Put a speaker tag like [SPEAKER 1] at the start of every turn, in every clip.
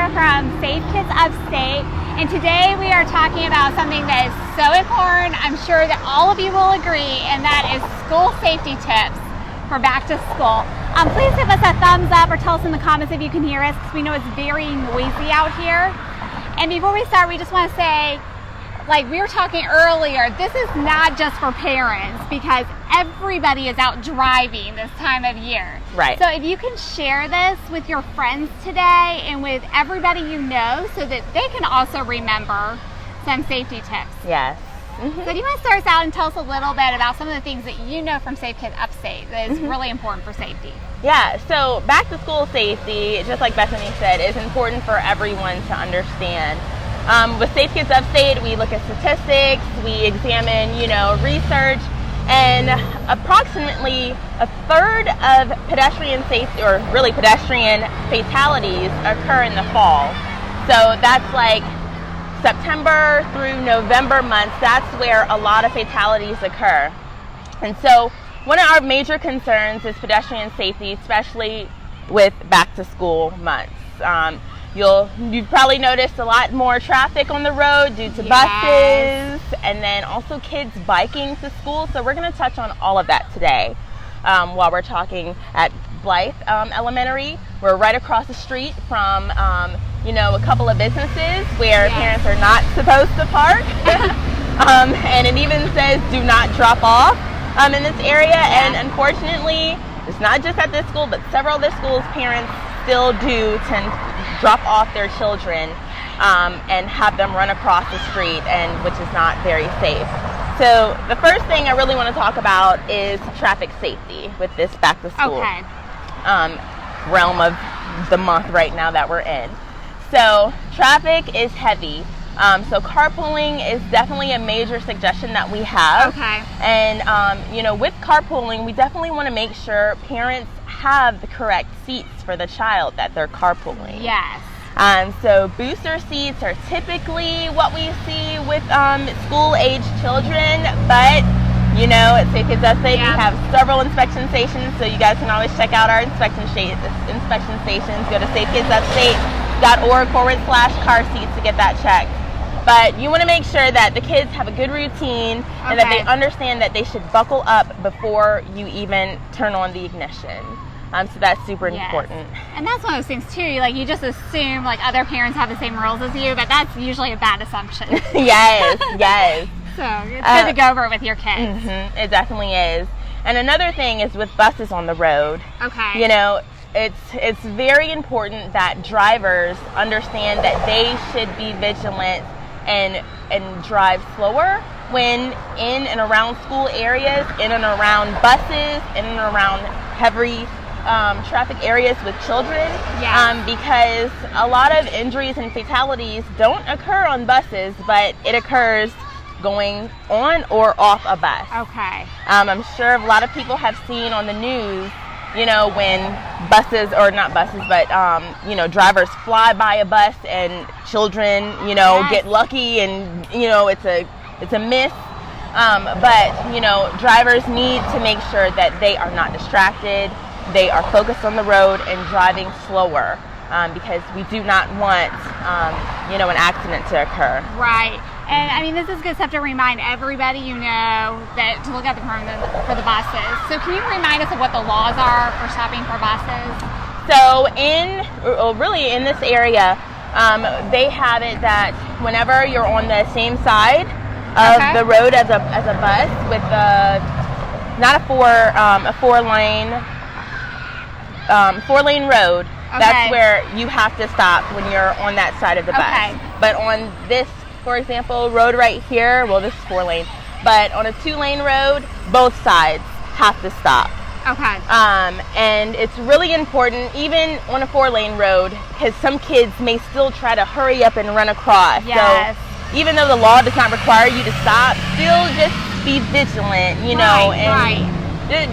[SPEAKER 1] here from Safe Kids Upstate, and today we are talking about something that is so important. I'm sure that all of you will agree, and that is school safety tips for back to school. Please give us a thumbs up or tell us in the comments if you can hear us, because we know it's very noisy out here. And before we start, we just want to say, like we were talking earlier, this is not just for parents, because everybody is out driving this time of year.
[SPEAKER 2] Right.
[SPEAKER 1] So if you can share this with your friends today and with everybody you know, so that they can also remember some safety tips.
[SPEAKER 2] Yes.
[SPEAKER 1] Mm-hmm. So do you want to start us out and tell us a little bit about some of the things that you know from Safe Kids Upstate that is really important for safety?
[SPEAKER 2] Yeah, so back to school safety, just like Bethany said, is important for everyone to understand. With Safe Kids Upstate, we look at statistics, we examine, research, and approximately a third of pedestrian safety, or really pedestrian fatalities, occur in the fall. So that's like September through November months. That's where a lot of fatalities occur. And so one of our major concerns is pedestrian safety, especially with back to school months. You've probably noticed a lot more traffic on the road due to buses, and then also kids biking to school. So we're going to touch on all of that today while we're talking at Blythe Elementary. We're right across the street from a couple of businesses where parents are not supposed to park. And it even says do not drop off in this area. And unfortunately, it's not just at this school, but several other schools, parents still do tend to drop off their children and have them run across the street, and which is not very safe. So the first thing I really want to talk about is traffic safety with this back to school realm of the month right now that we're in. So traffic is heavy. So carpooling is definitely a major suggestion that we have.
[SPEAKER 1] Okay.
[SPEAKER 2] And, with carpooling, we definitely want to make sure parents have the correct seats for the child that they're carpooling.
[SPEAKER 1] Yes.
[SPEAKER 2] So booster seats are typically what we see with school-aged children, but at Safe Kids Upstate, we have several inspection stations, so you guys can always check out our inspection stations. Go to safekidsupstate.org/car seats to get that checked. But you want to make sure that the kids have a good routine and that they understand that they should buckle up before you even turn on the ignition. So that's super important.
[SPEAKER 1] And that's one of those things too, you just assume other parents have the same rules as you, but that's usually a bad assumption.
[SPEAKER 2] Yes.
[SPEAKER 1] So it's good to go over it with your kids.
[SPEAKER 2] It definitely is. And another thing is with buses on the road.
[SPEAKER 1] Okay.
[SPEAKER 2] It's very important that drivers understand that they should be vigilant and drive slower when in and around school areas, in and around buses, in and around heavy traffic areas with children, because a lot of injuries and fatalities don't occur on buses, but it occurs going on or off a bus.
[SPEAKER 1] Okay.
[SPEAKER 2] I'm sure a lot of people have seen on the news, when buses, or not buses, but, drivers fly by a bus and children, get lucky and, it's a miss. But drivers need to make sure that they are not distracted. They are focused on the road and driving slower, because we do not want, an accident to occur.
[SPEAKER 1] Right. And this is good stuff to remind everybody that to look out for the buses. So can you remind us of what the laws are for stopping for buses?
[SPEAKER 2] So in this area, they have it that whenever you're on the same side of the road as a bus with not a four lane road, that's where you have to stop when you're on that side of the bus. But on this, for example, road right here, this is 4 lane, but on a 2-lane road, both sides have to stop.
[SPEAKER 1] Okay.
[SPEAKER 2] And it's really important, even on a 4-lane road, because some kids may still try to hurry up and run across.
[SPEAKER 1] Yes.
[SPEAKER 2] So even though the law does not require you to stop, still just be vigilant,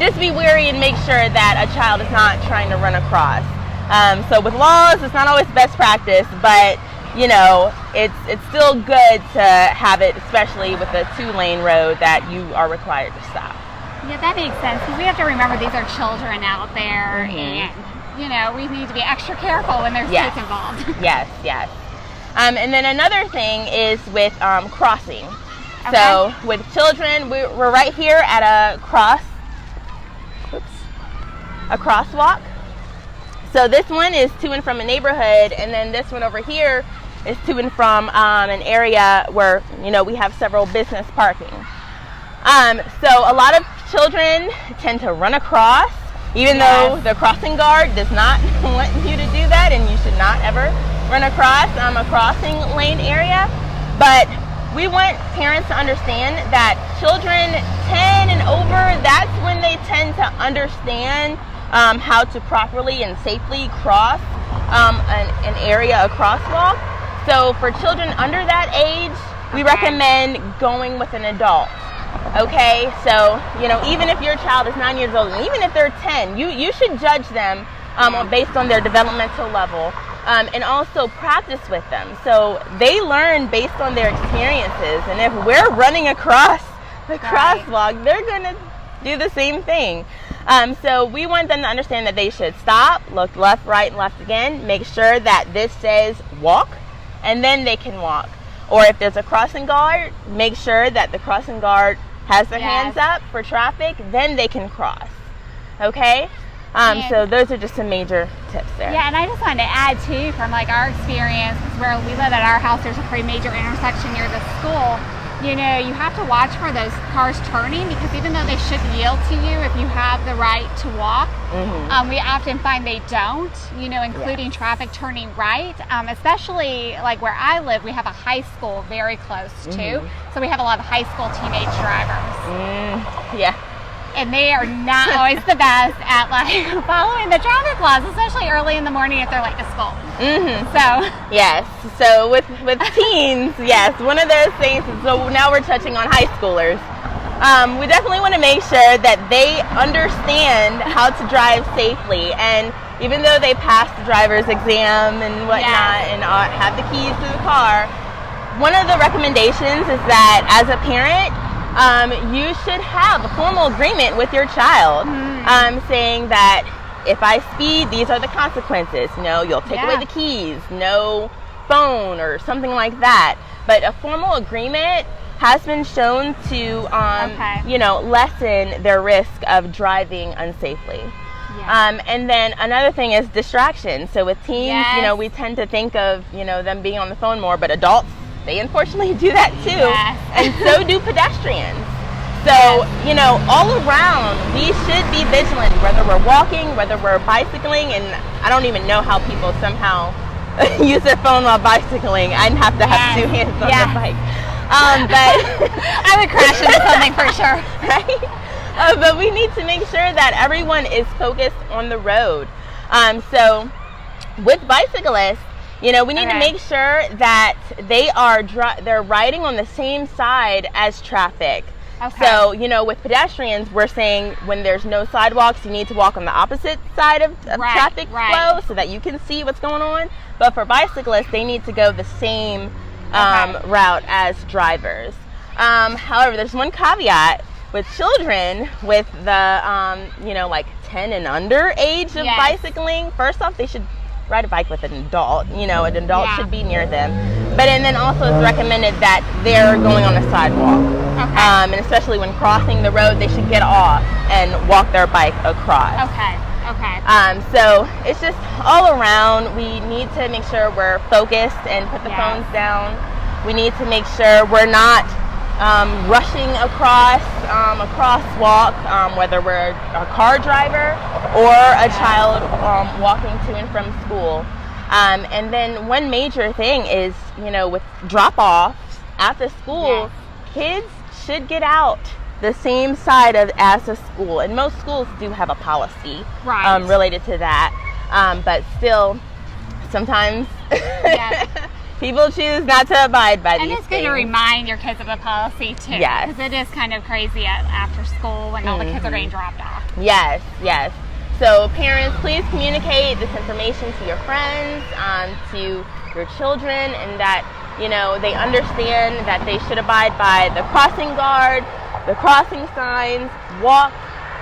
[SPEAKER 2] just be wary and make sure that a child is not trying to run across. So with laws, it's not always best practice, but it's still good to have it, especially with a 2-lane road that you are required to stop.
[SPEAKER 1] Yeah, that makes sense, because we have to remember these are children out there, and you know, we need to be extra careful when there's
[SPEAKER 2] Yes.
[SPEAKER 1] kids involved.
[SPEAKER 2] Yes, yes. And then another thing is with crossing.
[SPEAKER 1] Okay.
[SPEAKER 2] So with children, we're right here at a crosswalk. So this one is to and from a neighborhood, and then this one over here is to and from an area where, you know, we have several business parking. So a lot of children tend to run across, even though the crossing guard does not want you to do that, and you should not ever run across a crossing lane area. But we want parents to understand that children 10 and over, that's when they tend to understand how to properly and safely cross an area, a crosswalk. So for children under that age, we recommend going with an adult. Okay, so, you know, even if your child is 9 years old, and even if they're 10, you should judge them based on their developmental level, and also practice with them. So they learn based on their experiences, and if we're running across the crosswalk, they're going to do the same thing. So we want them to understand that they should stop, look left, right, and left again, make sure that this says walk, and then they can walk. Or if there's a crossing guard, make sure that the crossing guard has their hands up for traffic, then they can cross. Okay? So those are just some major tips there.
[SPEAKER 1] Yeah, and I just wanted to add too, from like our experience, where we live at our house, there's a pretty major intersection near the school. You know, you have to watch for those cars turning, because even though they should yield to you if you have the right to walk, we often find they don't, you know, including traffic turning right. Especially like where I live, we have a high school very close to, so we have a lot of high school teenage drivers.
[SPEAKER 2] Yeah.
[SPEAKER 1] And they are not always the best at like following the traffic laws, especially early in the morning if they're late to school. So
[SPEAKER 2] yes, so with teens, yes, one of those things. So now we're touching on high schoolers. We definitely want to make sure that they understand how to drive safely, and even though they pass the driver's exam and whatnot, and have the keys to the car, one of the recommendations is that as a parent, you should have a formal agreement with your child, saying that if I speed, these are the consequences. You know, you'll take away the keys, no phone, or something like that. But a formal agreement has been shown to, you know, lessen their risk of driving unsafely. And then another thing is distraction. So with teens, you know, we tend to think of, you know, them being on the phone more, but adults, they unfortunately do that too, and so do pedestrians. So, you know, all around, we should be vigilant, whether we're walking, whether we're bicycling, and I don't even know how people somehow use their phone while bicycling. I'd have to have two hands on the bike. But
[SPEAKER 1] I would crash into something for sure.
[SPEAKER 2] Right? But we need to make sure that everyone is focused on the road. So with bicyclists, you know, we need to make sure that they're riding on the same side as traffic. So, you know, with pedestrians, we're saying when there's no sidewalks, you need to walk on the opposite side of traffic flow so that you can see what's going on. But for bicyclists, they need to go the same route as drivers. However, there's one caveat with children with the, you know, like 10 and under age of bicycling. First off, they should ride a bike with an adult. You know, an adult should be near them. But and then also it's recommended that they're going on a sidewalk. And especially when crossing the road, they should get off and walk their bike across. So it's just all around, we need to make sure we're focused and put the phones down. We need to make sure we're not rushing across a crosswalk, whether we're a car driver or a child walking to and from school. And then one major thing is, you know, with drop-offs at the school, kids should get out the same side as the school. And most schools do have a policy related to that. But still, sometimes people choose not to abide by these things.
[SPEAKER 1] And it's good to remind your kids of the policy too. Because it is kind of crazy after school when all the kids are getting dropped off.
[SPEAKER 2] Yes. So parents, please communicate this information to your friends, to your children, and that, you know, they understand that they should abide by the crossing guard, the crossing signs, walk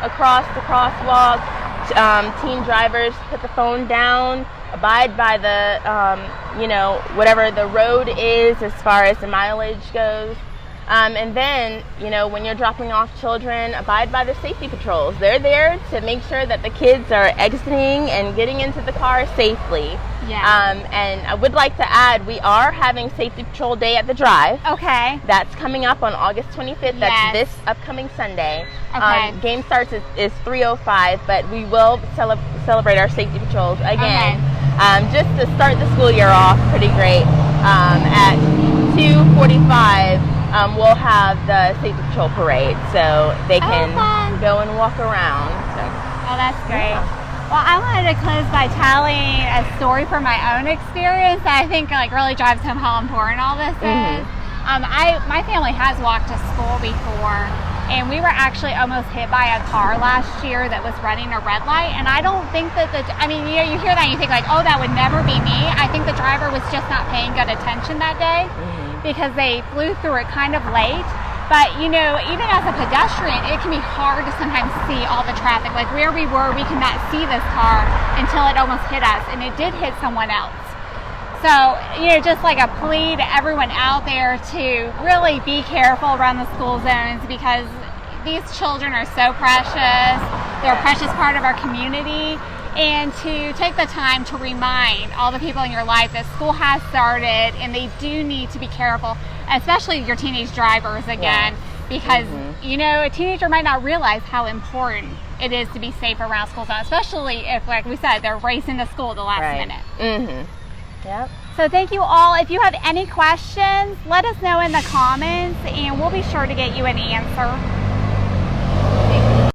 [SPEAKER 2] across the crosswalk, teen drivers put the phone down, abide by the, whatever the road is as far as the mileage goes. And then, when you're dropping off children, abide by the safety patrols. They're there to make sure that the kids are exiting and getting into the car safely.
[SPEAKER 1] Yeah.
[SPEAKER 2] And I would like to add, we are having Safety Patrol Day at the Drive.
[SPEAKER 1] Okay.
[SPEAKER 2] That's coming up on August 25th. That's
[SPEAKER 1] Yes.
[SPEAKER 2] this upcoming Sunday.
[SPEAKER 1] Okay.
[SPEAKER 2] Game starts is 3:05, but we will celebrate our safety patrols again. Just to start the school year off pretty great. At 2:45. We'll have the Safety Patrol Parade, so they can go and walk around. So.
[SPEAKER 1] Oh, that's great.
[SPEAKER 2] Yeah.
[SPEAKER 1] Well, I wanted to close by telling a story from my own experience that I think really drives home how important all this is. My family has walked to school before, and we were actually almost hit by a car last year that was running a red light. And I don't think that you hear that and you think oh, that would never be me. I think the driver was just not paying good attention that day. Because they flew through it kind of late. But, even as a pedestrian, it can be hard to sometimes see all the traffic. Like where we were, we could not see this car until it almost hit us, and it did hit someone else. So, just like a plea to everyone out there to really be careful around the school zones, because these children are so precious. They're a precious part of our community. And to take the time to remind all the people in your life that school has started and they do need to be careful, especially your teenage drivers again, because, a teenager might not realize how important it is to be safe around school zones, especially if, like we said, they're racing to school at the last minute.
[SPEAKER 2] Yep.
[SPEAKER 1] So thank you all. If you have any questions, let us know in the comments and we'll be sure to get you an answer.